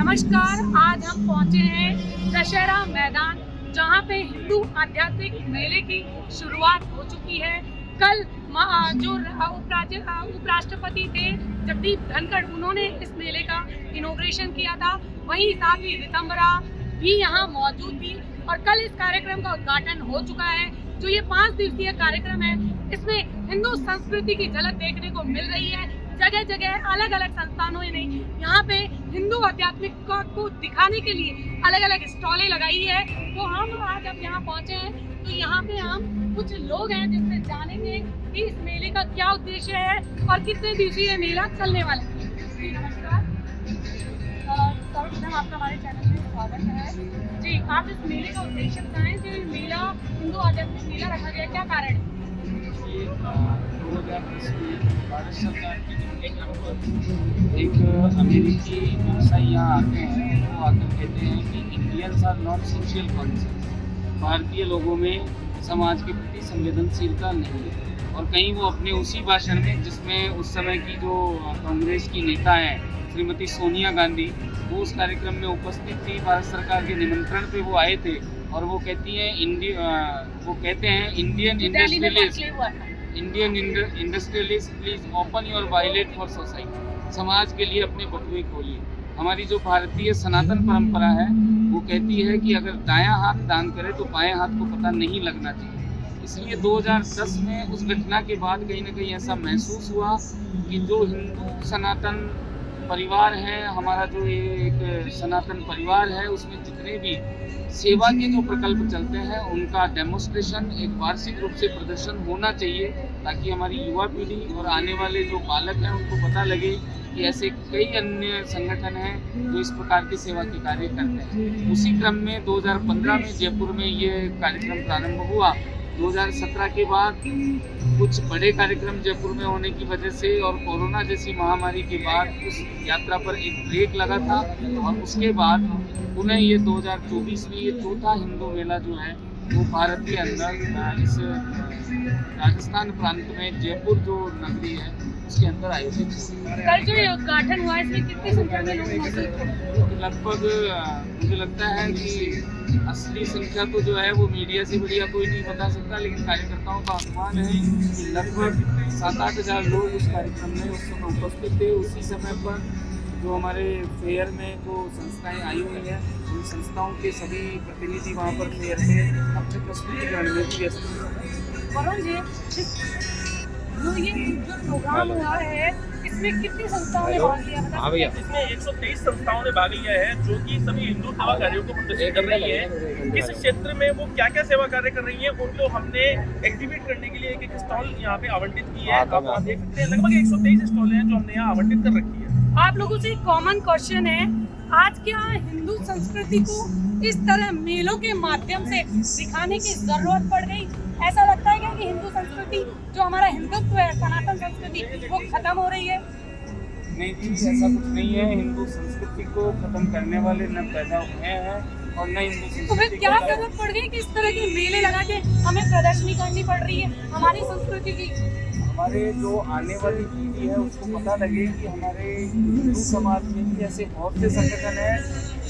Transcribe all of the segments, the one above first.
नमस्कार, आज हम पहुंचे हैं दशहरा मैदान, जहां पे हिंदू आध्यात्मिक मेले की शुरुआत हो चुकी है। कल जो उपराष्ट्रपति थे जगदीप धनखड़, उन्होंने इस मेले का इनॉग्रेशन किया था। वहीं साथ ही रितंबरा भी यहां मौजूद थी और कल इस कार्यक्रम का उद्घाटन हो चुका है। जो ये 5 दिवसीय कार्यक्रम है, इसमें हिंदू संस्कृति की झलक देखने को मिल रही है। जगह जगह अलग अलग संस्थानों ने यहाँ पे हिंदू आध्यात्मिकता को दिखाने के लिए अलग अलग स्टॉलें लगाई है। तो हम आज अब यहाँ पहुँचे हैं, तो यहाँ पे हम कुछ लोग हैं जिनसे जानेंगे कि इस मेले का क्या उद्देश्य है और कितने दिवसीय मेला चलने वाला है। नमस्कार, सर्वप्रथम आपका हमारे चैनल में स्वागत है जी। आप इस मेले का उद्देश्य बताएं, जो ये मेला हिंदू आध्यात्मिक मेला रखा गया, क्या कारण है? 2020 में भारत सरकार की एक अमेरिकी व्यवसायी यहाँ आते हैं, वो आकर कहते हैं कि Indians are not social conscious. भारतीय लोगों में समाज के प्रति संवेदनशीलता नहीं है। और कहीं वो अपने उसी भाषण में, जिसमें उस समय की जो कांग्रेस की नेता हैं श्रीमती सोनिया गांधी, वो उस कार्यक्रम में उपस्थित थी। भारत सरकार के निमंत्रण पे वो आए थे और वो कहती हैं Indian industrialist please open your wallet for society. समाज के लिए अपने बटुए खोलिए। हमारी जो भारतीय सनातन परंपरा है वो कहती है कि अगर दायां हाथ दान करे तो बाएं हाथ को पता नहीं लगना चाहिए। इसलिए 2010 में उस घटना के बाद कहीं ना कहीं ऐसा महसूस हुआ कि जो हिंदू सनातन परिवार है, हमारा जो ये एक सनातन परिवार है, उसमें जितने भी सेवा के जो प्रकल्प चलते हैं उनका डेमोन्स्ट्रेशन, एक वार्षिक रूप से प्रदर्शन होना चाहिए, ताकि हमारी युवा पीढ़ी और आने वाले जो बालक हैं उनको पता लगे कि ऐसे कई अन्य संगठन हैं जो इस प्रकार की सेवा के कार्य करते हैं। उसी क्रम में 2015 में जयपुर में ये कार्यक्रम प्रारंभ हुआ। 2017 के बाद कुछ बड़े कार्यक्रम जयपुर में होने की वजह से और कोरोना जैसी महामारी के बाद उस यात्रा पर एक ब्रेक लगा था, और उसके बाद पुनः ये 2024 में ये चौथा हिंदू मेला जो है वो भारत के अंदर इस राजस्थान प्रांत में जयपुर जो नगरी है उसके अंदर आयोजित हुआ। कल जो ये उद्घाटन हुआ, इसमें कितनी संख्या में लोग मौजूद थे? लगभग मुझे लगता है कि असली संख्या तो जो है वो मीडिया से बढ़िया कोई नहीं बता सकता, लेकिन कार्यकर्ताओं का अनुमान है कि लगभग 7-8 हज़ार लोग उस कार्यक्रम में उस समय उपस्थित थे। उसी समय पर जो हमारे फेयर में जो संस्थाएं आई हुई हैं, उन संस्थाओं के सभी प्रतिनिधि वहाँ पर फेयर में अपने प्रस्तुतिकरण में व्यस्त थे। वरुण जी, जो ये जो प्रोग्राम हुआ है, इसमें कितनी संस्थाओं ने भाग लिया? इसमें 123 संस्थाओं ने भाग लिया है, जो कि सभी हिंदू सेवा कार्यों को प्रदर्शित कर रही है। किस क्षेत्र में वो क्या क्या सेवा कार्य कर रही है, उनको हमने एग्जीबिट करने के लिए एक स्टॉल यहाँ पे आवंटित की है। आप देख सकते हैं लगभग 123 स्टॉल हैं जो हमने यहाँ आवंटित कर रखी है। आप लोगों से एक कॉमन क्वेश्चन है, आज क्या हिंदू संस्कृति को इस तरह मेलों के माध्यम से दिखाने की जरूरत पड़ गई? ऐसा लगता है क्या कि हिंदू संस्कृति, जो हमारा हिंदुत्व है, सनातन संस्कृति, वो खत्म हो रही है? नहीं जी, ऐसा कुछ नहीं है। हिंदू संस्कृति को खत्म करने वाले न पैदा हुए हैं और न हिंदू संस्कृति। तो फिर क्या जरूरत पड़ गई कि इस तरह के मेले लगा के हमें प्रदर्शनी करनी पड़ रही है हमारी संस्कृति की? हमारे जो आने वाली पीढ़ी है उसको पता लगे कि हमारे हिंदू समाज में भी ऐसे बहुत से संगठन हैं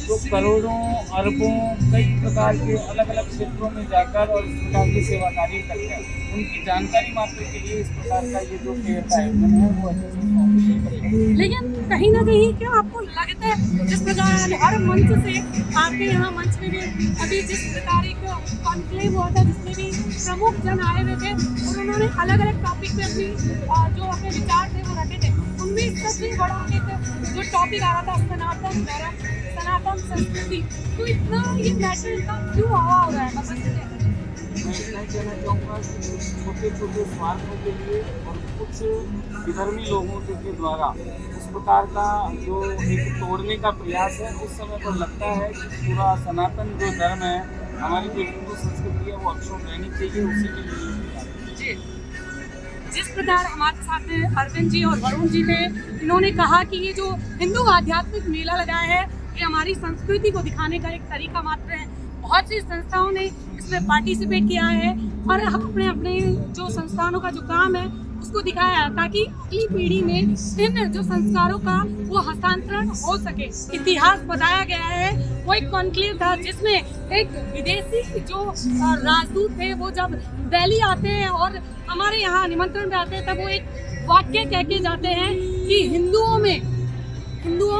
जो करोड़ों अरबों कई प्रकार के अलग अलग क्षेत्रों में जाकर और इस प्रकार की सेवा कार्य करते हैं। उनकी जानकारी मात्र के लिए इस प्रकार का ये जो फेयर का आयोजन है वो अच्छे से। लेकिन कहीं ना कहीं क्या आपको लगता है, जिस प्रकार हर मंच से आपके यहाँ मंच में भी अभी जिस प्रकार एक कॉन्क्लेव हुआ था, जिसमें भी प्रमुख जन आए हुए थे और उन्होंने अलग अलग टॉपिक पे अपनी जो अपने विचार थे वो रखे थे, उनमें सबसे बड़ा एक जो टॉपिक आ रहा था सनातन धर्म, सनातन संस्कृति। तो इतना ये मैटर का क्यों हवा हो रहा है? मतलब मैं इतना कहना चाहूँगा कि छोटे छोटे स्वार्थों के लिए और कुछ विधर्मी लोगों के द्वारा उस प्रकार का जो एक तोड़ने का प्रयास है, उस समय पर लगता है कि पूरा सनातन जो धर्म है, हमारी जो हिंदू संस्कृति है, वो अक्षुण्ण रहनी चाहिए। उसी के लिए जी, जिस प्रकार हमारे साथ अरविंद जी और वरुण जी थे, इन्होंने कहा कि ये जो हिंदू आध्यात्मिक मेला लगाया है, ये हमारी संस्कृति को दिखाने का एक तरीका मात्र है। बहुत सी संस्थाओं ने इसमें पार्टिसिपेट किया है और अपने अपने जो संस्थानों का जो काम है उसको दिखाया ताकि अगली पीढ़ी में इन जो संस्कारों का वो हस्तांतरण हो सके। इतिहास बताया गया है, वो एक कॉन्क्लेव था जिसमें एक विदेशी जो राजदूत थे वो जब दिल्ली आते हैं और हमारे यहाँ निमंत्रण पे आते हैं तब वो एक वाक्य कह के जाते हैं कि हिंदुओं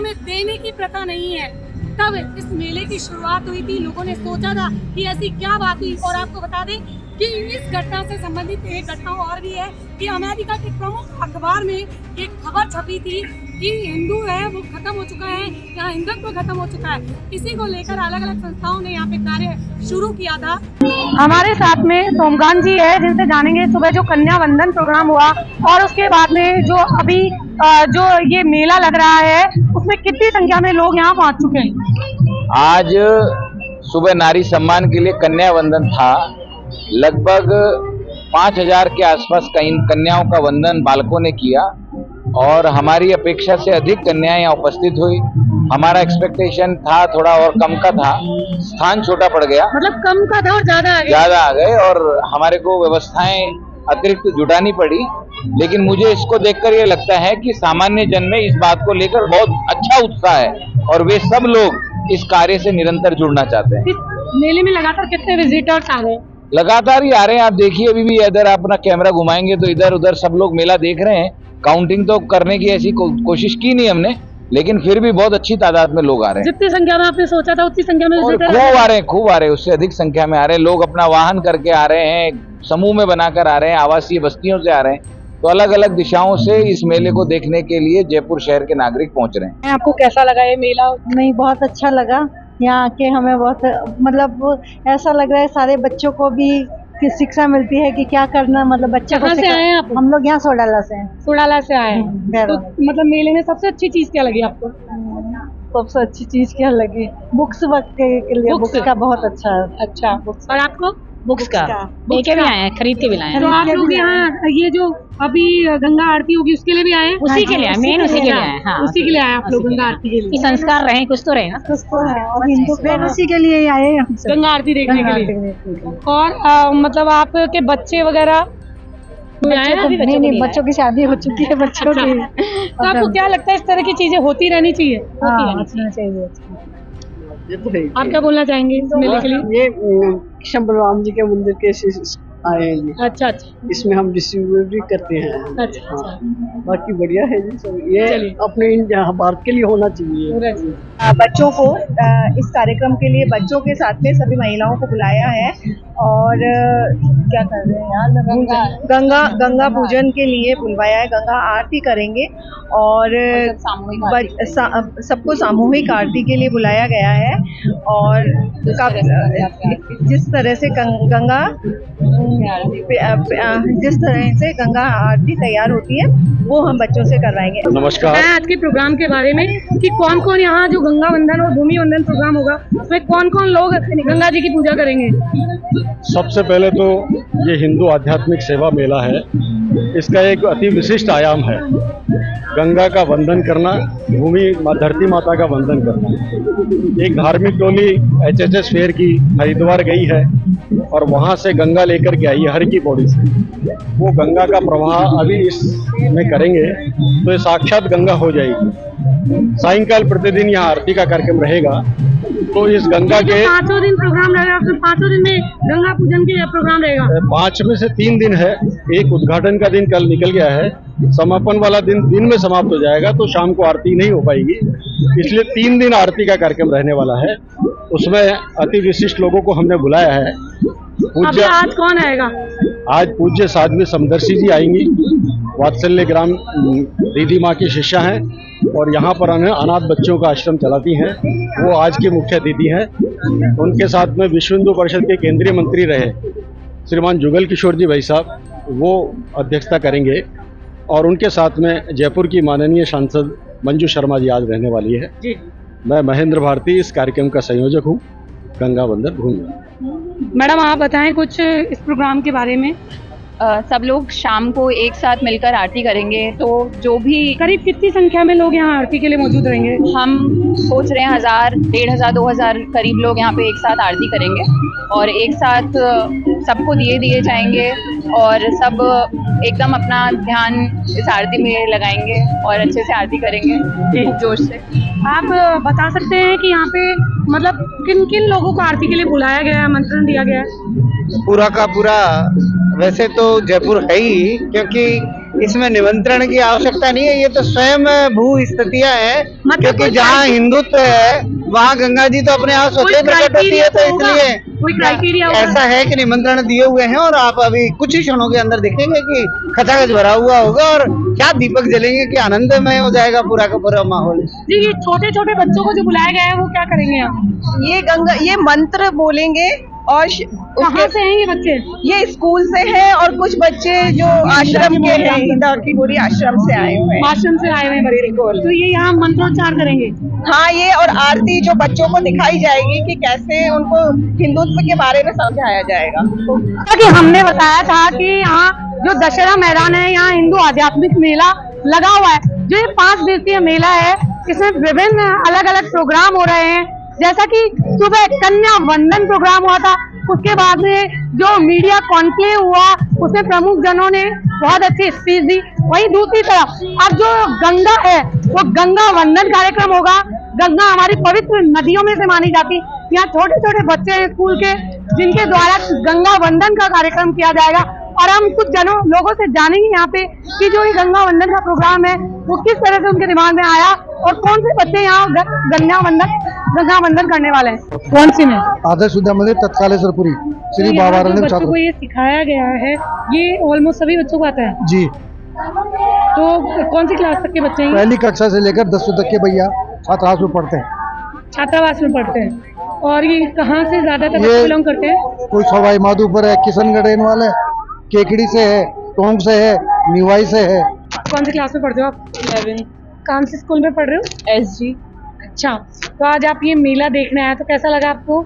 में देने की प्रथा नहीं है। तब इस मेले की शुरुआत हुई थी, लोगों ने सोचा था कि ऐसी क्या बात हुई। और आपको बता दें कि इस घटना से संबंधित एक घटना और भी है कि अमेरिका के प्रमुख अखबार में एक खबर छपी थी कि हिंदू है वो खत्म हो चुका है, यहाँ हिंदुत्व खत्म हो चुका है। इसी को लेकर अलग अलग संस्थाओं ने यहाँ पे कार्य शुरू किया था। हमारे साथ में सोमकांत जी है जिनसे जानेंगे सुबह जो कन्या वंदन प्रोग्राम हुआ और उसके बाद में जो अभी जो ये मेला लग रहा है उसमें कितनी संख्या में लोग यहाँ पहुँच चुके हैं। आज सुबह नारी सम्मान के लिए कन्या वंदन था। लगभग 5000 के आसपास कन्याओं का वंदन बालकों ने किया और हमारी अपेक्षा से अधिक कन्याएं यहाँ उपस्थित हुई। हमारा एक्सपेक्टेशन था थोड़ा और कम का था, स्थान छोटा पड़ गया, मतलब कम का था और ज्यादा आ गए और हमारे को व्यवस्थाएं अतिरिक्त जुटानी पड़ी। लेकिन मुझे इसको देखकर ये लगता है कि सामान्य जन में इस बात को लेकर बहुत अच्छा उत्साह है और वे सब लोग इस कार्य से निरंतर जुड़ना चाहते हैं। मेले में लगातार कितने विजिटर्स आ रहे हैं? लगातार ही आ रहे हैं। आप देखिए अभी भी इधर अपना कैमरा घुमाएंगे तो इधर उधर सब लोग मेला देख रहे हैं। काउंटिंग तो करने की ऐसी कोशिश की नहीं हमने, लेकिन फिर भी बहुत अच्छी तादाद में लोग आ रहे हैं। जितनी संख्या में आपने सोचा था उतनी संख्या में खूब आ रहे हैं, उससे अधिक संख्या में आ रहे हैं। लोग अपना वाहन करके आ रहे हैं, समूह में बनाकर आ रहे हैं, आवासीय बस्तियों से आ रहे हैं। तो अलग अलग दिशाओं से इस मेले को देखने के लिए जयपुर शहर के नागरिक पहुंच रहे हैं। आपको कैसा लगा ये मेला? नहीं, बहुत अच्छा लगा। यहाँ आके हमें बहुत मतलब ऐसा लग रहा है सारे बच्चों को भी कि शिक्षा मिलती है कि क्या करना, मतलब बच्चे को। कहाँ से आए हैं आप? हम लोग यहाँ सोडाला से हैं। सोडाला से आए हैं। तो मतलब मेले में सबसे अच्छी चीज क्या लगी आपको? सबसे अच्छी चीज क्या लगी? बुक्स के लिए बुक्स का बहुत अच्छा है। अच्छा, बुक्स। और आपको? बुक्स का लेके भी आए हैं, खरीद के भी लाए हैं। तो आप लोग यहाँ ये जो अभी गंगा आरती होगी उसके लिए भी आए हैं? उसी के लिए मेन उसी के लिए आए। हाँ, उसी के लिए आए आप लोग गंगा आरती के लिए। संस्कार रहे, कुछ तो रहे ना, कुछ तो है। और हिंदू फिर उसी के लिए आए हैं गंगा आरती देखने के लिए। और मतलब आपके बच्चे वगैरह नहीं, बच्चों की शादी हो चुकी है बच्चों की। तो आपको क्या लगता है इस तरह की चीजें होती रहनी चाहिए? होती चाहिए। आप क्या बोलना चाहेंगे इस मेले के लिए? ये कृष्ण बलराम जी के मंदिर के आए हैं जी। अच्छा, इसमें हम डिस्ट्रीब्यूट भी करते हैं। अच्छा। बाकी बढ़िया है जी सब। ये अपने भारत के लिए होना चाहिए। बच्चों को इस कार्यक्रम के लिए बच्चों के साथ में सभी महिलाओं को बुलाया है और क्या कर रहे हैं यार, गंगा पूजन के लिए बुलवाया है। गंगा आरती करेंगे और सबको सामूहिक आरती के लिए बुलाया गया है। और जिस तरह से गंगा आरती तैयार होती है वो हम बच्चों से करवाएंगे। नमस्कार। आज के प्रोग्राम के बारे में कि कौन कौन यहाँ जो गंगा वंदन और भूमि वंदन प्रोग्राम होगा उसमें कौन कौन लोग गंगा जी की पूजा करेंगे? सबसे पहले तो ये हिंदू आध्यात्मिक सेवा मेला है। इसका एक अति विशिष्ट आयाम है गंगा का वंदन करना, धरती माता का वंदन करना। एक धार्मिक टोली HHS फेयर की हरिद्वार गई है और वहाँ से गंगा लेकर के आई है हर की पौड़ी से। वो गंगा का प्रवाह अभी इसमें करेंगे तो ये साक्षात गंगा हो जाएगी। सायंकाल प्रतिदिन यहाँ आरती का कार्यक्रम रहेगा। तो इस गंगा के 5 दिन प्रोग्राम रहेगा, फिर 5 दिन में गंगा पूजन के प्रोग्राम रहेगा। 5 में से 3 दिन है। एक उद्घाटन का दिन कल निकल गया है, समापन वाला दिन में समाप्त हो जाएगा तो शाम को आरती नहीं हो पाएगी। इसलिए 3 दिन आरती का कार्यक्रम रहने वाला है। उसमें अति विशिष्ट लोगों को हमने बुलाया है। पूज्य आज कौन आएगा? आज पूज्य साध्वी समदर्शी जी आएंगी। वात्सल्य ग्राम दीदी माँ की शिष्या हैं और यहाँ पर अनाथ बच्चों का आश्रम चलाती हैं। वो आज की मुख्य अतिथि हैं। उनके साथ में विश्व हिंदू परिषद के केंद्रीय मंत्री रहे श्रीमान जुगल किशोर जी भाई साहब, वो अध्यक्षता करेंगे। और उनके साथ में जयपुर की माननीय सांसद मंजू शर्मा जी आज रहने वाली है जी। मैं महेंद्र भारती इस कार्यक्रम का संयोजक हूँ, गंगा वंदन भूमि। मैडम आप बताएं कुछ इस प्रोग्राम के बारे में। सब लोग शाम को एक साथ मिलकर आरती करेंगे। तो जो भी करीब कितनी संख्या में लोग यहाँ आरती के लिए मौजूद रहेंगे? हम सोच रहे हैं 1000, 1500, 2000 करीब लोग यहाँ पे एक साथ आरती करेंगे और एक साथ सबको दिए जाएंगे और सब एकदम अपना ध्यान इस आरती में लगाएंगे और अच्छे से आरती करेंगे जोश से। आप बता सकते हैं कि यहाँ पे मतलब किन किन लोगों को आरती के लिए बुलाया गया है, आमंत्रण दिया गया है? पूरा का पूरा, वैसे तो जयपुर है ही, क्योंकि इसमें निमंत्रण की आवश्यकता नहीं है, ये तो स्वयं भू स्थितियां हैं, क्योंकि जहाँ हिंदुत्व है वहाँ गंगा जी तो अपने आप स्वतः प्रकट होती है, तो इसलिए कोई क्राइटेरिया ऐसा है कि निमंत्रण दिए हुए हैं। और आप अभी कुछ ही क्षणों के अंदर देखेंगे कि खचाखच भरा हुआ होगा और क्या दीपक जलेंगे कि आनंदमय हो जाएगा पूरा का पूरा माहौल। जी, ये छोटे छोटे बच्चों को जो बुलाया गया है वो क्या करेंगे आप? ये मंत्र बोलेंगे और कहाँ से हैं ये बच्चे? ये स्कूल से है और कुछ बच्चे जो आश्रम के हैं, इंदौर की पूरी आश्रम से आए हुए हैं। आश्रम से आए हुए हैं बच्चे, तो ये यहाँ मंत्रोच्चार करेंगे। हाँ, ये और आरती जो बच्चों को दिखाई जाएगी कि कैसे उनको हिंदुत्व के बारे में समझाया जाएगा। कि हमने बताया था कि यहाँ जो दशहरा मैदान है, यहाँ हिंदू आध्यात्मिक मेला लगा हुआ है। जो ये 5 दिवसीय मेला है, इसमें विभिन्न अलग अलग प्रोग्राम हो रहे हैं। जैसा कि सुबह कन्या वंदन प्रोग्राम हुआ था, उसके बाद में जो मीडिया कॉन्क्लेव हुआ उसमें प्रमुख जनों ने बहुत अच्छी स्पीच दी। वहीं दूसरी तरफ अब जो गंगा है वो गंगा वंदन कार्यक्रम होगा। गंगा हमारी पवित्र नदियों में से मानी जाती। यहाँ छोटे छोटे बच्चे हैं स्कूल के, जिनके द्वारा गंगा वंदन का कार्यक्रम किया जाएगा। और हम कुछ लोगों से जानेंगे यहाँ पे कि जो ये गंगा वंदन का प्रोग्राम है वो किस तरह से उनके दिमाग में आया और कौन से बच्चे यहाँ गंगा वंदन करने वाले हैं। कौन सी में? आदर्श विद्या मंदिर तत्कालेश्वरपुरी श्री तो बाबा जो बच्चों को ये सिखाया गया है, ये ऑलमोस्ट सभी बच्चों को आता है जी। तो कौन सी क्लास तक के बच्चे हैं? पहली कक्षा से लेकर 10वीं तक के भैया छात्रावास में पढ़ते हैं। छात्रावास में पढ़ते हैं। और ये कहाँ से ज्यादातर बच्चे बिलोंग करते हैं? कोई सवाई माधोपुर है, किशनगढ़ वाले, केकड़ी से है, टोंक से है, निवाई से है। कौन सी क्लास में पढ़ते हो आप? 11। कौन से स्कूल में पढ़ रहे हो? SG। अच्छा, तो आज आप ये मेला देखने आए तो कैसा लगा आपको?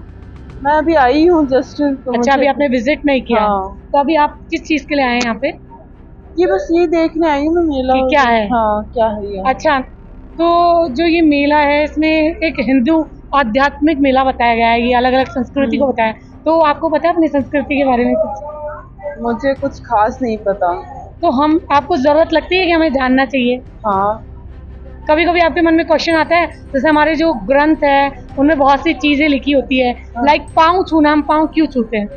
मैं अभी आई हूँ जस्ट। अच्छा, अभी आपने विजिट नहीं किया? हाँ। तो अभी आप किस चीज के लिए आए हैं यहाँ पे? ये बस ये देखने आई हूँ मेला। क्या है? हाँ, क्या है ये? अच्छा, तो जो ये मेला है इसमें एक हिंदू आध्यात्मिक मेला बताया गया है। ये अलग अलग संस्कृति को बताया। तो आपको पता है अपनी संस्कृति के बारे में कुछ? मुझे कुछ खास नहीं पता। तो हम आपको जरूरत लगती है कि हमें जानना चाहिए? हाँ। कभी कभी आपके मन में क्वेश्चन आता है, जैसे हमारे जो ग्रंथ है उनमें बहुत सी चीजें लिखी होती है, लाइक पाँव छूना, हम पाँव क्यों छूते हैं?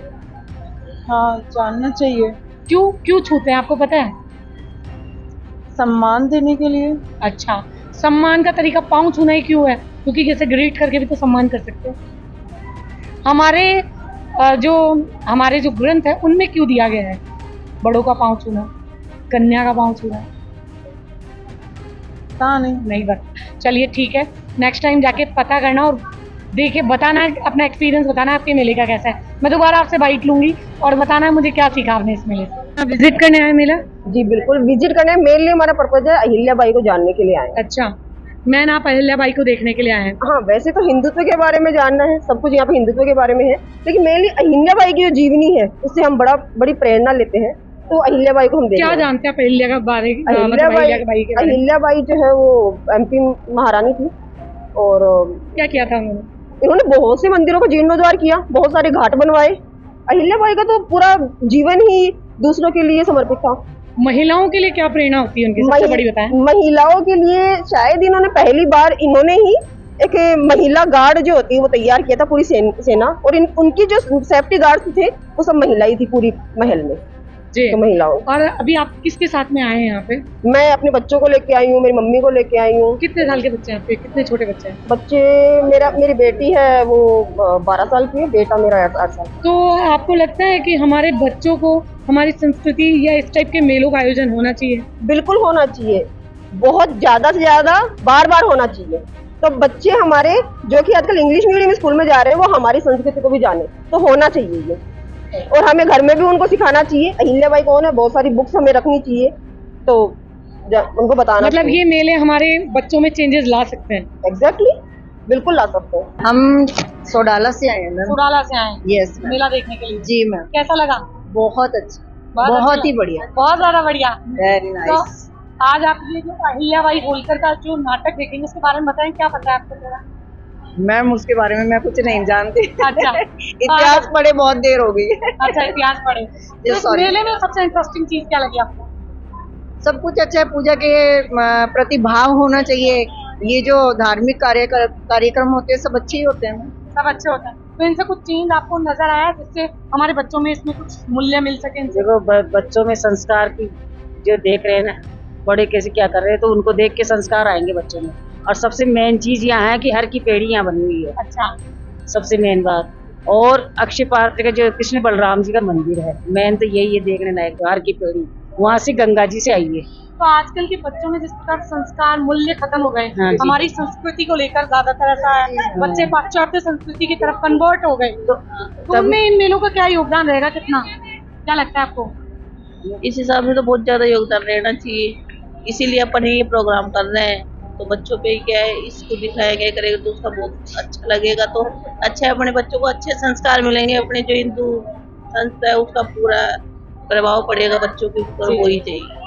हाँ, जानना चाहिए। क्यों छूते हैं आपको पता है? सम्मान देने के लिए। अच्छा, सम्मान का तरीका पाँव छूना ही क्यों है? क्योंकि जैसे ग्रीट करके भी तो सम्मान कर सकते हैं। हमारे जो ग्रंथ है उनमें क्यों दिया गया है बड़ों का पाँव छूना, कन्या का पाँव छूना? पता नहीं बता। चलिए ठीक है, नेक्स्ट टाइम जाके पता करना और देखिए बताना, अपना एक्सपीरियंस बताना आपके मेले का कैसा है। मैं दोबारा आपसे बाइट लूंगी और बताना है मुझे क्या सीखा आपने इस मेले से। विजिट करने आए मेला? जी बिल्कुल, विजिट करने मेरे लिए हमारा पर्पज है अहिल्याबाई को जानने के लिए आए। अच्छा, मैं आप अहिल्याबाई को देखने के लिए आए हैं? हाँ, वैसे तो हिंदुत्व के बारे में जानना है, सब कुछ यहाँ पे हिंदुत्व के बारे में है, लेकिन मेरे लिए अहिल्याबाई की जो जीवनी है उससे हम बड़ी प्रेरणा लेते हैं। तो अहिल्याबाई को हम क्या जानते हैं अहिल्या के बारे में? अहिल्याबाई जो है वो MP महारानी थी और क्या किया था उन्होंने? इन्होंने बहुत से मंदिरों को जीर्णोद्धार किया, बहुत सारे घाट बनवाए। अहिल्याबाई का तो पूरा जीवन ही दूसरों के लिए समर्पित था। महिलाओं के लिए क्या प्रेरणा होती है उनकी, सबसे बड़ी बताएं? महिलाओं के लिए शायद इन्होंने पहली बार ही एक महिला गार्ड जो होती है वो तैयार किया था, पूरी सेना। और उनकी जो सेफ्टी गार्ड थे वो सब महिलाएं थी पूरी महल में जी। तो महिलाओं। और अभी आप किसके साथ में आए हैं यहाँ पे? मैं अपने बच्चों को लेके आई हूँ, मेरी मम्मी को लेके आई हूँ। कितने साल के बच्चे हैं आपके? कितने छोटे बच्चे हैं? बच्चे मेरी बेटी है वो 12 साल की है, बेटा मेरा 8 साल। तो आपको लगता है कि हमारे बच्चों को हमारी संस्कृति या इस टाइप के मेलों का आयोजन होना चाहिए? बिल्कुल होना चाहिए, बहुत ज्यादा से ज्यादा बार होना चाहिए। तो बच्चे हमारे जो कि आजकल इंग्लिश मीडियम स्कूल में जा रहे हैं वो हमारी संस्कृति को भी जाने, तो होना चाहिए ये। और हमें घर में भी उनको सिखाना चाहिए अहिल्याबाई कौन है, बहुत सारी बुक्स हमें रखनी चाहिए, तो उनको बताना। मतलब ये मेले हमारे बच्चों में चेंजेस ला सकते हैं? एग्जैक्टली, बिल्कुल ला सकते हैं। हम सोडाला से आए हैं मैम। सोडाला से आए? Yes ma'am. मेला देखने के लिए? जी मैम। कैसा लगा? बहुत अच्छा, बहुत ही बढ़िया, बहुत ज्यादा बढ़िया, वेरी नाइस। आज आप ये जो अहिल्याबाई होलकर का जो नाटक देखेंगे उसके बारे में बताएं, क्या पता है आपको? जरा मैम उसके बारे में मैं कुछ नहीं जानती। अच्छा इतिहास पढ़े बहुत देर हो गई। अच्छा इतिहास पढ़े। तो इस sorry. मेले में सबसे इंटरेस्टिंग चीज क्या लगी आपको? सब कुछ अच्छा है, पूजा के प्रति भाव होना चाहिए। ये जो धार्मिक कार्यक्रम होते हैं सब अच्छे ही होते हैं। सब अच्छे होते हैं। तो इनसे कुछ चेंज आपको नजर आया जिससे हमारे बच्चों में इसमें कुछ मूल्य मिल सके इनसे? देखो बच्चों में संस्कार की जो देख रहे हैं ना, बड़े कैसे क्या कर रहे हैं, तो उनको देख के संस्कार आएंगे बच्चों में। और सबसे मेन चीज यहाँ है कि हर की पेड़ी यहाँ बनी हुई है। अच्छा सबसे मेन बात। और अक्षय पात्र का जो कृष्ण बलराम जी का मंदिर है, मेन तो यही है देखने लायक, हर की पेड़ी वहाँ से गंगा जी से आई है। तो आजकल के बच्चों में जिस प्रकार संस्कार मूल्य खत्म हो गए, हाँ जी। हमारी संस्कृति को लेकर ज्यादातर ऐसा है, बच्चे पाश्चात्य संस्कृति की तरफ कन्वर्ट हो गए। तो उनमें इन मेलों का क्या योगदान रहेगा, कितना क्या लगता है आपको? इस हिसाब से तो बहुत ज्यादा योगदान रहना चाहिए, इसीलिए अपन ये प्रोग्राम कर रहे हैं। तो बच्चों पे क्या है, इसको दिखाएंगे करेंगे तो उसका बहुत अच्छा लगेगा। तो अच्छा है, अपने बच्चों को अच्छे संस्कार मिलेंगे, अपने जो हिंदू संस्था है उसका पूरा प्रभाव पड़ेगा बच्चों के ऊपर, वही चाहिए।